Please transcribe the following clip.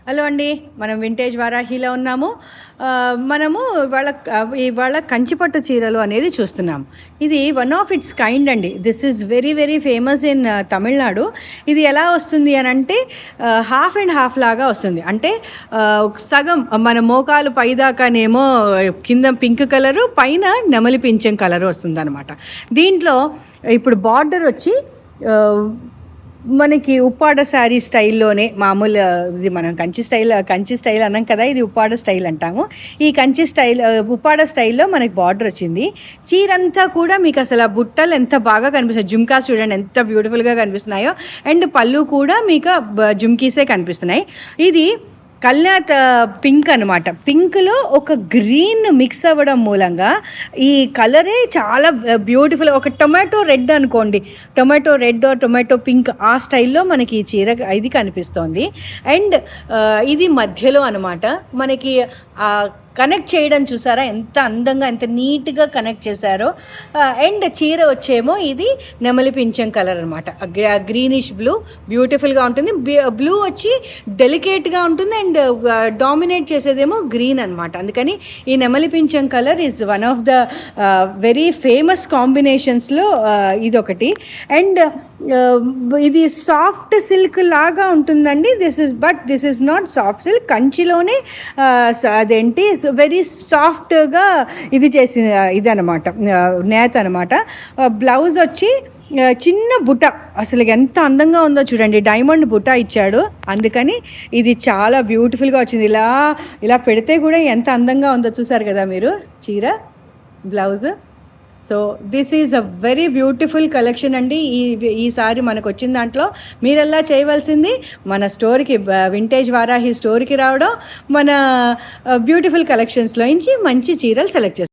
Hello అండి. మనం vintage వారాహిలో ఉన్నాము. మనము ఇవాళ కంచిపట్టు చీరలు అనేది చూస్తున్నాం. ఇది వన్ ఆఫ్ ఇట్స్ కైండ్ అండి. This is very very famous in Tamil Nadu. ఇది ఎలా వస్తుంది అని అంటే హాఫ్ అండ్ హాఫ్ లాగా వస్తుంది. అంటే సగం మన మోకాలు పైదాకానేమో కింద పింక్ కలరు, పైన నెమలి పింఛం కలరు వస్తుంది అనమాట. దీంట్లో ఇప్పుడు బార్డర్ వచ్చి మనకి ఉప్పాడ శారీ స్టైల్లోనే మామూలు, ఇది మనం కంచి స్టైల్ అన్నాం కదా, ఇది ఉప్పాడ స్టైల్ అంటాము. ఈ కంచి స్టైల్ ఉప్పాడ స్టైల్లో మనకి బార్డర్ వచ్చింది. చీరంతా కూడా మీకు అసలు ఆ బుట్టలు ఎంత బాగా కనిపిస్తాయి, జుమ్కాస్ చూడండి ఎంత బ్యూటిఫుల్గా కనిపిస్తున్నాయో. అండ్ పళ్ళు కూడా మీకు జుమ్కీసే కనిపిస్తున్నాయి. ఇది కల్నాత్ పింక్ అనమాట. పింక్లో ఒక గ్రీన్ మిక్స్ అవ్వడం మూలంగా ఈ కలరే చాలా బ్యూటిఫుల్. ఒక టొమాటో రెడ్ అనుకోండి, టొమాటో రెడ్ టొమాటో పింక్ ఆ స్టైల్లో మనకి ఈ చీర ఇది కనిపిస్తోంది. అండ్ ఇది మధ్యలో అనమాట మనకి కనెక్ట్ చేయడం చూసారా, ఎంత అందంగా ఎంత నీట్గా కనెక్ట్ చేశారో. అండ్ చీర వచ్చేమో ఇది నెమలి పింఛం కలర్ అనమాట. గ్రీనిష్ బ్లూ బ్యూటిఫుల్గా ఉంటుంది. బ్లూ వచ్చి డెలికేట్గా ఉంటుంది అండ్ డామినేట్ చేసేదేమో గ్రీన్ అనమాట. అందుకని ఈ నెమలి పింఛం colour is one of the very famous కాంబినేషన్స్లో ఇదొకటి. అండ్ ఇది సాఫ్ట్ సిల్క్ లాగా ఉంటుందండి. This is not soft silk. కంచిలోనే అదేంటి వెరీ సాఫ్ట్గా ఇది చేసిన ఇదనమాట, నేత అనమాట. బ్లౌజ్ వచ్చి చిన్న బుట్ట, అసలు ఎంత అందంగా ఉందో చూడండి, డైమండ్ బుట్ట ఇచ్చాడు. అందుకని ఇది చాలా బ్యూటిఫుల్గా వచ్చింది. ఇలా పెడితే కూడా ఎంత అందంగా ఉందో చూసారు కదా మీరు చీర, blouse. So this is a very beautiful collection అండి. ఈసారి మనకు వచ్చిన దాంట్లో మీరెల్లా చేయవలసింది మన స్టోర్కి, వింటేజ్ వారాహి స్టోర్కి రావడం, మన బ్యూటిఫుల్ కలెక్షన్స్లో నుంచి మంచి చీరలు సెలెక్ట్ చేసుకోండి.